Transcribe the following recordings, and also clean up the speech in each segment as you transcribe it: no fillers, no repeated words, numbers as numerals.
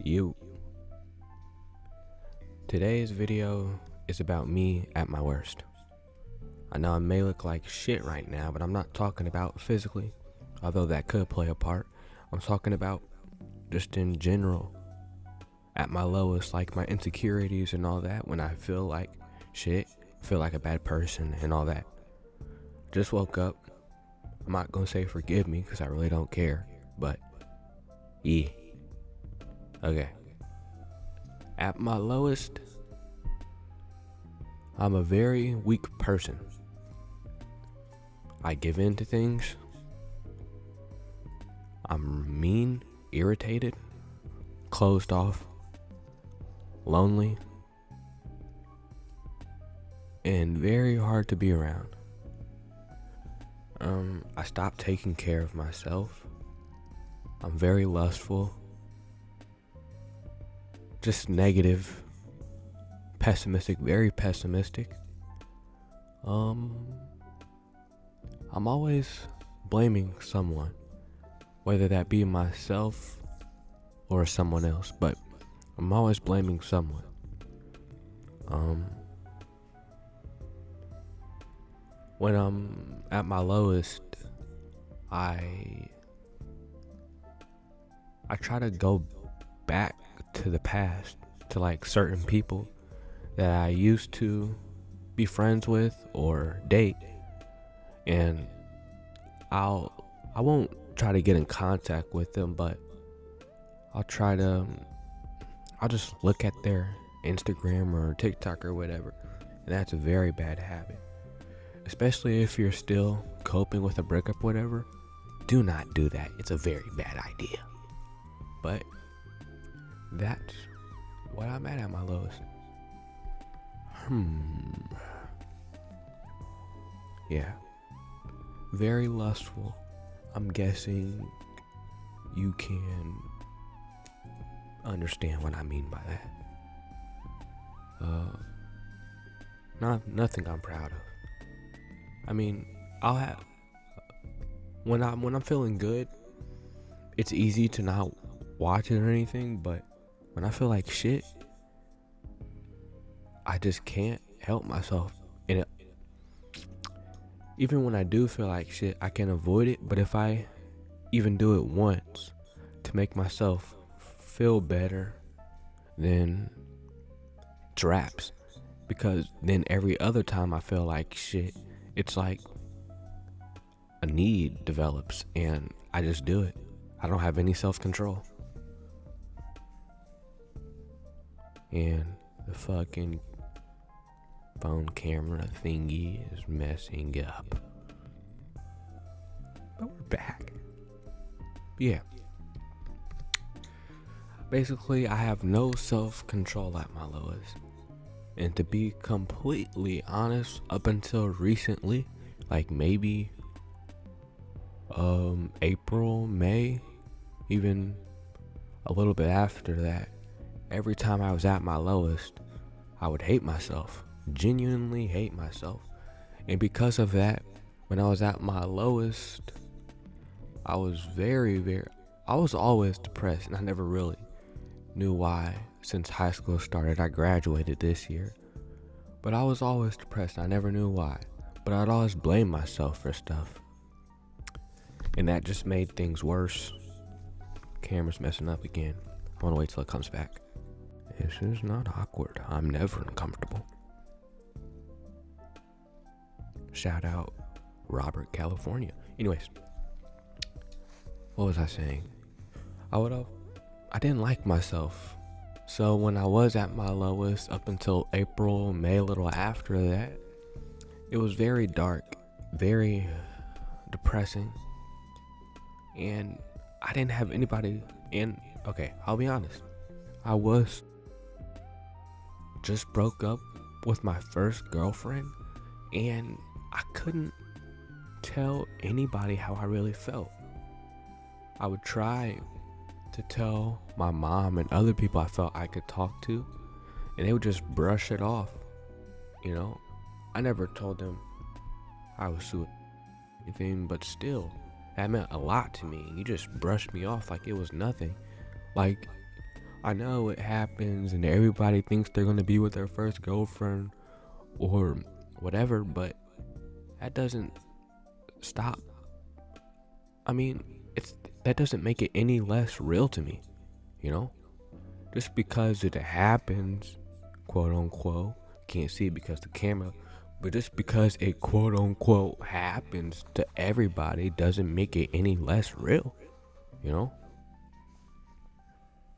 You. Today's video is about me at my worst. I know I may look like shit right now, but I'm not talking about physically, although that could play a part. I'm talking about just in general, at my lowest, like my insecurities and all that, when I feel like shit, feel like a bad person and all that. Just woke up. I'm not gonna say forgive me because I really don't care, but yeah. Okay. At my lowest, I'm a very weak person. I give in to things. I'm mean, irritated, closed off, lonely, and very hard to be around. I stopped taking care of myself. I'm very lustful. Just negative, pessimistic, very pessimistic. I'm always blaming someone, whether that be myself or someone else, but I'm always blaming someone. When I'm at my lowest, I try to go back to the past, to like certain people that I used to be friends with or date, and I won't try to get in contact with them, but I'll just look at their Instagram or TikTok or whatever, and that's a very bad habit. Especially if you're still coping with a breakup, whatever. Do not do that. It's a very bad idea. But that's what I'm at my lowest. Yeah. Very lustful. I'm guessing you can understand what I mean by that. Nothing I'm proud of. I mean, I'll have when I'm feeling good, it's easy to not watch it or anything, but when I feel like shit, I just can't help myself. And even when I do feel like shit, I can avoid it, but if I even do it once to make myself feel better, then it's raps. Because then every other time I feel like shit, it's like a need develops and I just do it. I don't have any self-control. And the fucking phone camera thingy is messing up. But we're back. Yeah. Basically, I have no self-control at my lowest. And to be completely honest, up until recently, like maybe April, May, even a little bit after that, every time I was at my lowest, I would hate myself, genuinely hate myself. And because of that, when I was at my lowest, I was I was always depressed, and I never really knew why. Since high school started, I graduated this year, but I was always depressed. I never knew why, but I'd always blame myself for stuff, and that just made things worse. Camera's messing up again. I want to wait till it comes back. This is not awkward. I'm never uncomfortable. Shout out Robert, California. Anyways, what was I saying? I didn't like myself. So when I was at my lowest up until April, May, a little after that, it was very dark, very depressing. And I didn't have anybody okay, I'll be honest. I was just broke up with my first girlfriend, and I couldn't tell anybody how I really felt. I would try to tell my mom and other people I felt I could talk to, and they would just brush it off. You know, I never told them I was suicidal or anything, but still, that meant a lot to me. You just brushed me off like it was nothing. Like I know it happens and everybody thinks they're gonna be with their first girlfriend or whatever, but that doesn't stop. I mean, that doesn't make it any less real to me, you know? Just because it happens, quote unquote, can't see it because the camera, but just because it quote unquote happens to everybody doesn't make it any less real, you know?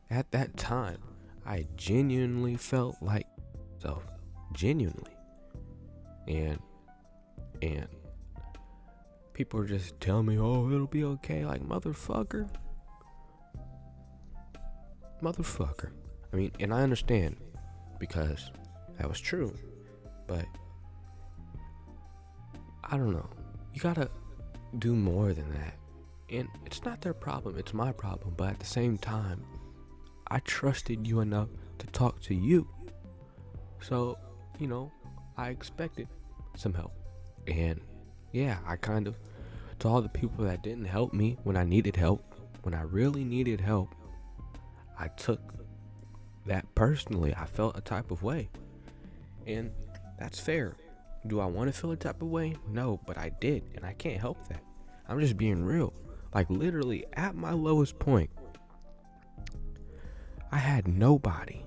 At that time, I genuinely felt like myself, genuinely. And people are just telling me, oh, it'll be okay. Like, motherfucker. I mean, and I understand because that was true, but I don't know. You gotta do more than that. And it's not their problem, it's my problem. But at the same time, I trusted you enough to talk to you. So, I expected some help. And yeah, I kind of, to all the people that didn't help me when I needed help, when I really needed help, I took that personally. I felt a type of way. And that's fair. Do I want to feel a type of way? No, but I did, and I can't help that. I'm just being real. Like, literally, at my lowest point, I had nobody.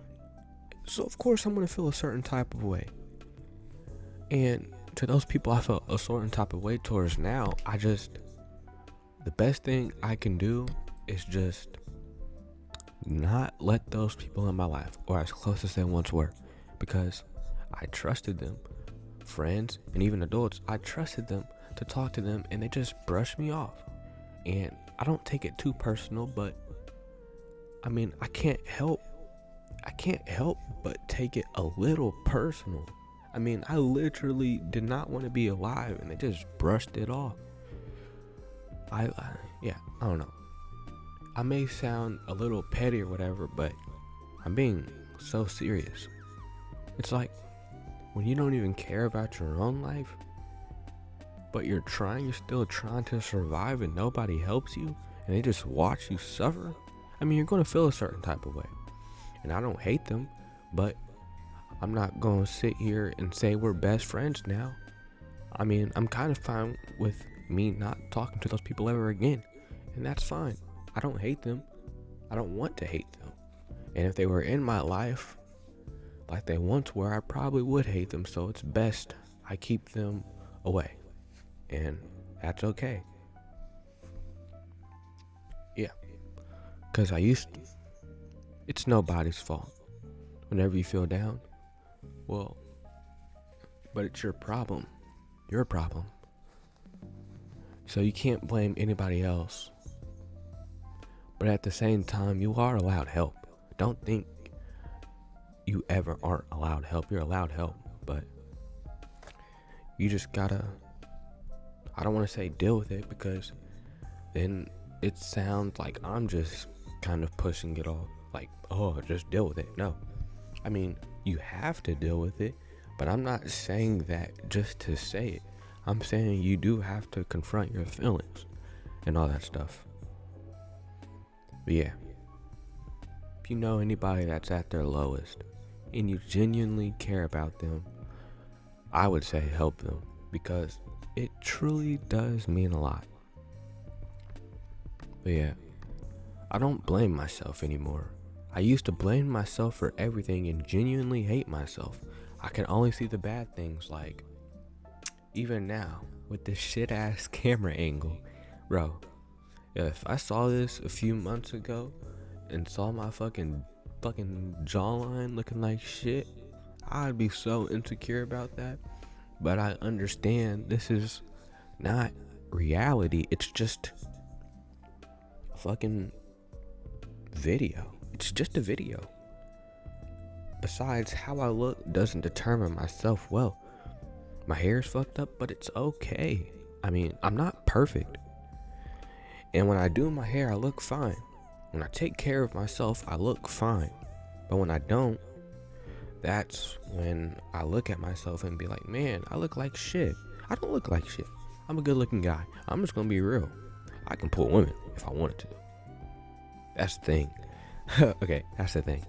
So, of course, I'm going to feel a certain type of way. And to those people I felt a certain type of way towards now, the best thing I can do is just not let those people in my life, or as close as they once were, because I trusted them, friends and even adults, I trusted them to talk to them, and they just brushed me off. And I don't take it too personal, but I mean, I can't help but take it a little personal. I mean, I literally did not want to be alive, and they just brushed it off. I don't know. I may sound a little petty or whatever, but I'm being so serious. It's like when you don't even care about your own life, but you're still trying to survive, and nobody helps you, and they just watch you suffer. I mean, you're going to feel a certain type of way. And I don't hate them, but I'm not going to sit here and say we're best friends now. I mean, I'm kind of fine with me not talking to those people ever again, and that's fine. I don't hate them. I don't want to hate them. And if they were in my life like they once were, I probably would hate them. So it's best I keep them away. And that's okay. Yeah. Because I used to. It's nobody's fault. Whenever you feel down, well, but it's your problem. Your problem. So you can't blame anybody else. But at the same time, you are allowed help. Don't think you ever aren't allowed help. You're allowed help, but you just gotta, I don't want to say deal with it, because then it sounds like I'm just kind of pushing it off. Like, oh, just deal with it. No. I mean, you have to deal with it, but I'm not saying that just to say it. I'm saying you do have to confront your feelings and all that stuff. But yeah, if you know anybody that's at their lowest and you genuinely care about them, I would say help them, because it truly does mean a lot. But yeah, I don't blame myself anymore. I used to blame myself for everything and genuinely hate myself. I can only see the bad things, like even now with this shit ass camera angle. Bro, if I saw this a few months ago and saw my fucking jawline looking like shit, I'd be so insecure about that. But I understand this is not reality. It's just a fucking video. It's just a video. Besides, how I look doesn't determine my self-worth. My hair's fucked up, but it's okay. I mean, I'm not perfect. And when I do my hair, I look fine. When I take care of myself, I look fine. But when I don't, that's when I look at myself and be like, man, I look like shit. I don't look like shit. I'm a good looking guy. I'm just gonna be real. I can pull women if I wanted to. That's the thing. Okay, that's the thing.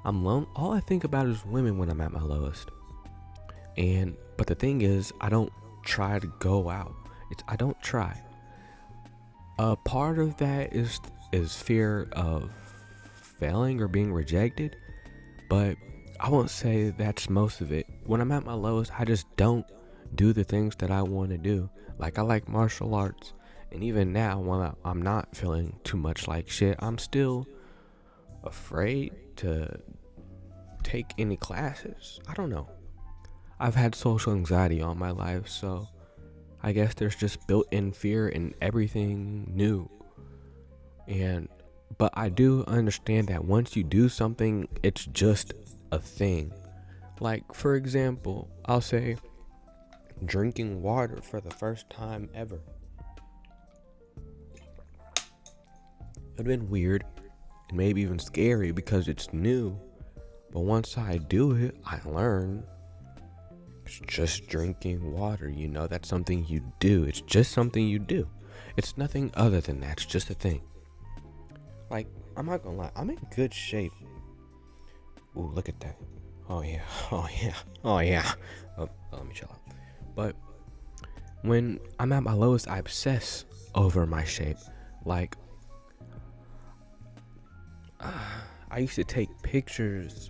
I'm lone. All I think about is women when I'm at my lowest. But the thing is, I don't try to go out. I don't try. A part of that is fear of failing or being rejected, but I won't say that's most of it. When I'm at my lowest, I just don't do the things that I want to do. Like I like martial arts, and even now when I'm not feeling too much like shit, I'm still afraid to take any classes. I don't know. I've had social anxiety all my life, so I guess there's just built-in fear in everything new. And but I do understand that once you do something, it's just a thing. Like for example, I'll say drinking water for the first time ever. It'd been weird and maybe even scary because it's new. But once I do it, I learn it's just drinking water, that's something you do. It's just something you do. It's nothing other than that. It's just a thing. Like, I'm not gonna lie, I'm in good shape. Ooh, look at that. Oh yeah, oh yeah, oh yeah. Oh, let me chill out. But when I'm at my lowest, I obsess over my shape. Like, I used to take pictures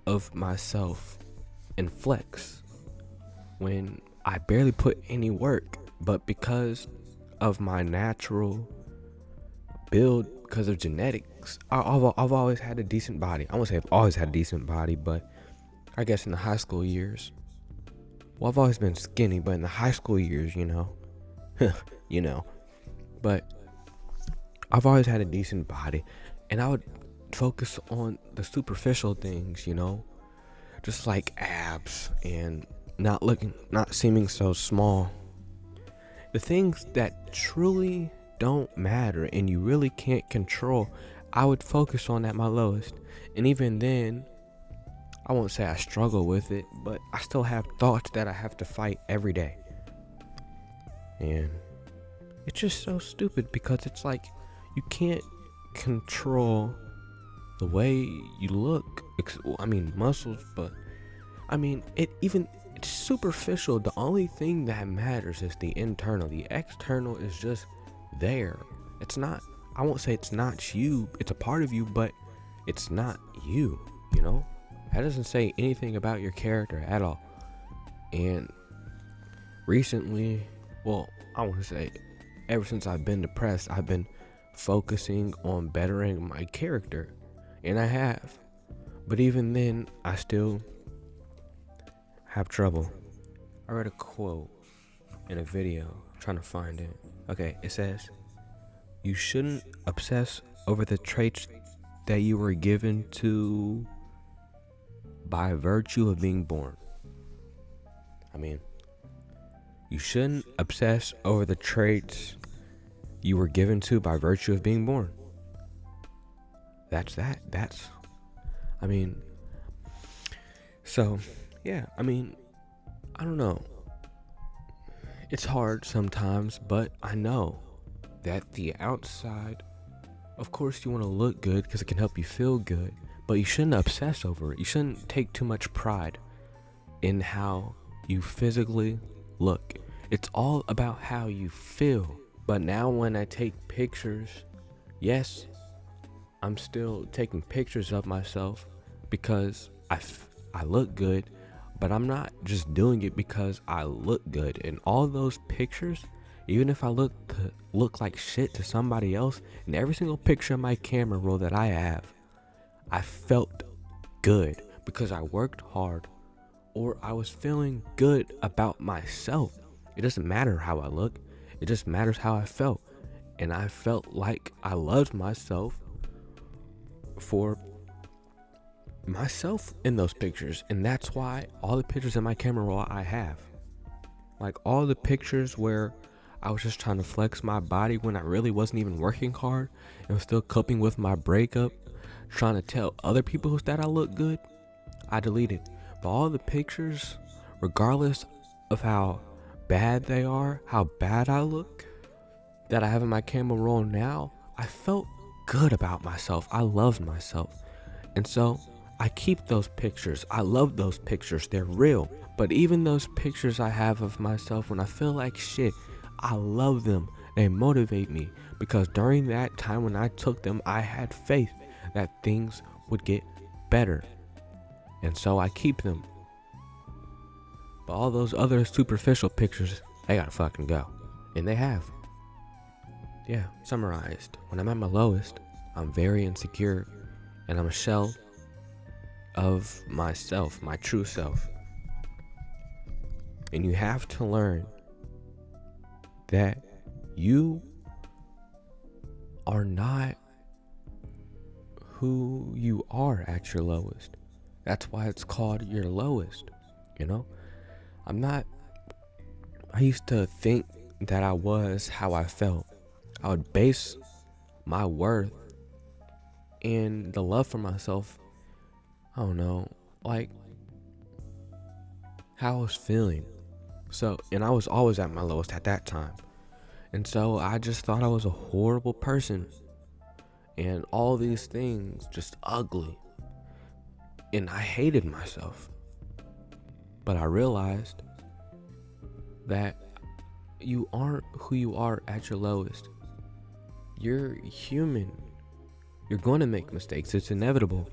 of myself and flex when I barely put any work, but because of my natural build, because of genetics, I've always had a decent body. I won't say I've always had a decent body, but I guess in the high school years, well, I've always been skinny, but in the high school years, but I've always had a decent body, and I would focus on the superficial things, just like abs and not seeming so small. The things that truly don't matter and you really can't control, I would focus on at my lowest. And even then, I won't say I struggle with it, but I still have thoughts that I have to fight every day. And it's just so stupid because it's like you can't control the way you look. Muscles, but it's superficial. The only thing that matters is the internal. The external is just there. It's not, I won't say it's not you. It's a part of you, but it's not you, That doesn't say anything about your character at all. And recently, well, I want to say ever since I've been depressed, I've been focusing on bettering my character. And I have. But even then, I still have trouble. I read a quote in a video. I'm trying to find it. Okay, it says, "You shouldn't obsess over the traits that you were given to by virtue of being born." You shouldn't obsess over the traits you were given to by virtue of being born. That's that. So, yeah, I don't know. It's hard sometimes, but I know that the outside, of course you want to look good because it can help you feel good, but you shouldn't obsess over it. You shouldn't take too much pride in how you physically look. It's all about how you feel. But now when I take pictures, yes, I'm still taking pictures of myself because I look good, but I'm not just doing it because I look good. And all those pictures, even if I look like shit to somebody else, in every single picture on my camera roll that I have, I felt good because I worked hard or I was feeling good about myself. It doesn't matter how I look. It just matters how I felt. And I felt like I loved myself for myself in those pictures. And that's why all the pictures in my camera roll I have. Like all the pictures where I was just trying to flex my body when I really wasn't even working hard and was still coping with my breakup, trying to tell other people that I look good, I deleted. But all the pictures, regardless of how bad they are, how bad I look, that I have in my camera roll now, I felt good about myself. I loved myself. And so I keep those pictures. I love those pictures. They're real. But even those pictures I have of myself when I feel like shit, I love them. They motivate me because during that time when I took them, I had faith that things would get better. And so I keep them. But all those other superficial pictures, they gotta fucking go. And they have. Yeah, summarized. When I'm at my lowest, I'm very insecure and I'm a shell of myself, my true self. And you have to learn that you are not who you are at your lowest. That's why it's called your lowest, you know? I used to think that I was how I felt. I would base my worth and the love for myself, I don't know, like how I was feeling. So, and I was always at my lowest at that time. And so I just thought I was a horrible person. And all these things just ugly. And I hated myself. But I realized that you aren't who you are at your lowest. You're human. You're going to make mistakes. It's inevitable.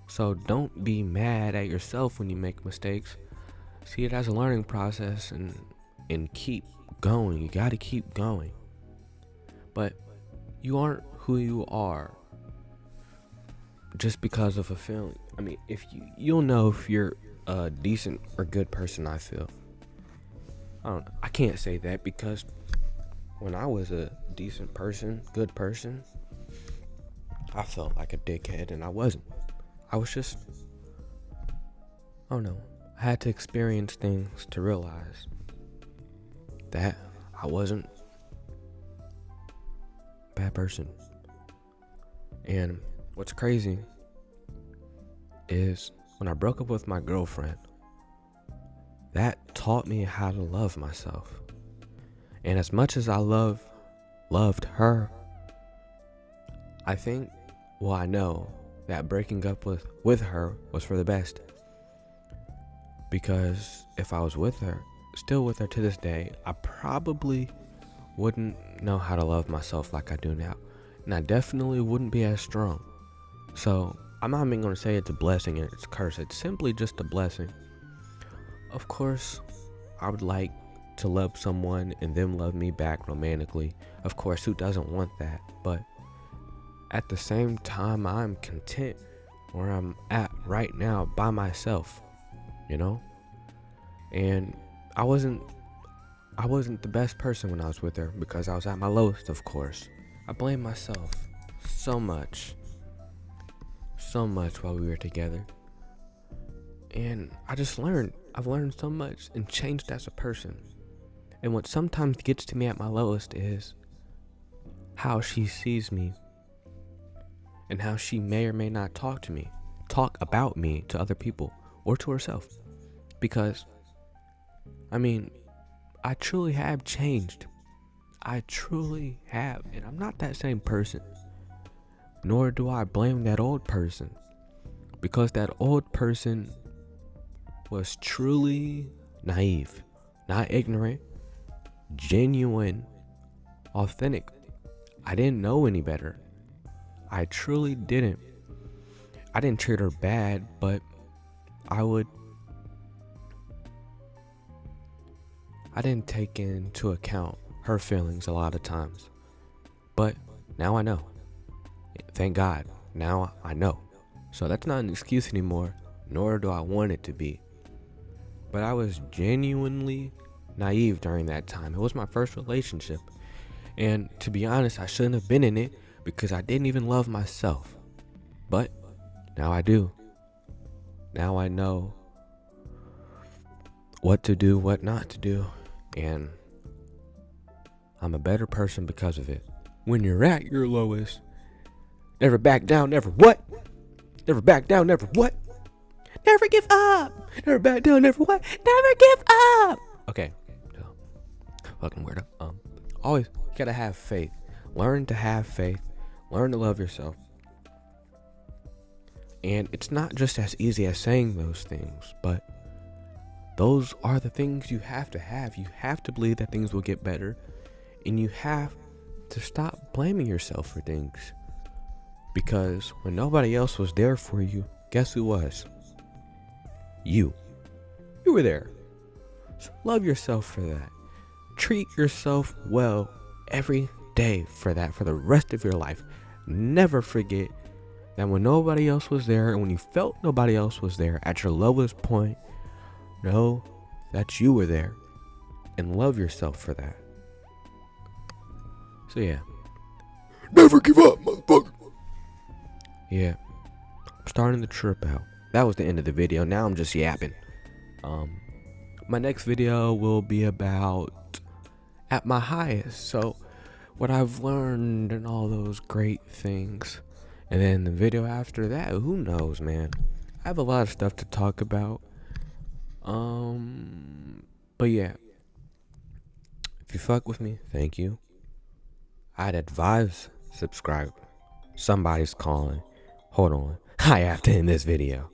So don't be mad at yourself when you make mistakes. See it as a learning process and keep going. You got to keep going. But you aren't who you are just because of a feeling. I mean, if you'll know if you're a decent or good person, I feel. I can't say that because when I was a decent person, good person, I felt like a dickhead and I wasn't. I was just, I don't know. I had to experience things to realize that I wasn't a bad person. And what's crazy is when I broke up with my girlfriend, that taught me how to love myself. And as much as I loved her, I know that breaking up with her was for the best. Because if I was still with her to this day, I probably wouldn't know how to love myself like I do now. And I definitely wouldn't be as strong. So I'm not even going to say it's a blessing and it's a curse. It's simply just a blessing. Of course, I would like to love someone and them love me back romantically. Of course, who doesn't want that? But at the same time, I'm content where I'm at right now by myself, you know? And I wasn't the best person when I was with her because I was at my lowest, of course. I blame myself so much while we were together. And I've learned so much and changed as a person. And what sometimes gets to me at my lowest is how she sees me and how she may or may not talk about me to other people or to herself. Because, I truly have changed. I truly have. And I'm not that same person. Nor do I blame that old person. Because that old person was truly naive, not ignorant, genuine, authentic. I didn't know any better. I truly didn't. I didn't treat her bad, but I didn't take into account her feelings a lot of times. But now I know. Thank God. Now I know. So that's not an excuse anymore, nor do I want it to be. But I was genuinely naive during that time. It was my first relationship. And to be honest, I shouldn't have been in it because I didn't even love myself. But now I do. Now I know what to do, what not to do. And I'm a better person because of it. When you're at your lowest, never back down, never what? Never back down, never what? Never give up. Never back down, never what? Never give up. Okay. So, fucking weirdo. Always, you gotta have faith. Learn to have faith. Learn to love yourself. And it's not just as easy as saying those things, but those are the things you have to have. You have to believe that things will get better, and you have to stop blaming yourself for things. Because when nobody else was there for you, guess who was? You. You were there. So love yourself for that. Treat yourself well every day for that, for the rest of your life. Never forget that when nobody else was there, and when you felt nobody else was there at your lowest point, know that you were there, and love yourself for that. So yeah. Never give up, motherfucker. Yeah. I'm starting to trip out. That was the end of the video. Now I'm just yapping. My next video will be about at my highest. So what I've learned and all those great things. And then the video after that, who knows, man. I have a lot of stuff to talk about. But yeah. If you fuck with me, thank you. I'd advise subscribe. Somebody's calling. Hold on. I have to end this video.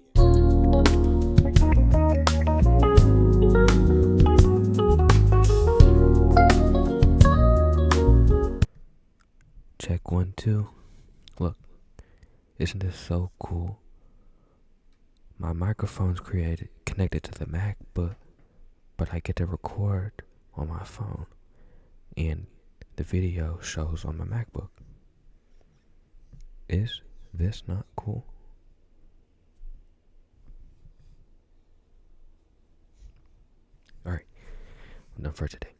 Check 1, 2. Look, isn't this so cool? My microphone's connected to the MacBook, but I get to record on my phone, and the video shows on my MacBook. Is this not cool? Alright, I'm done for today.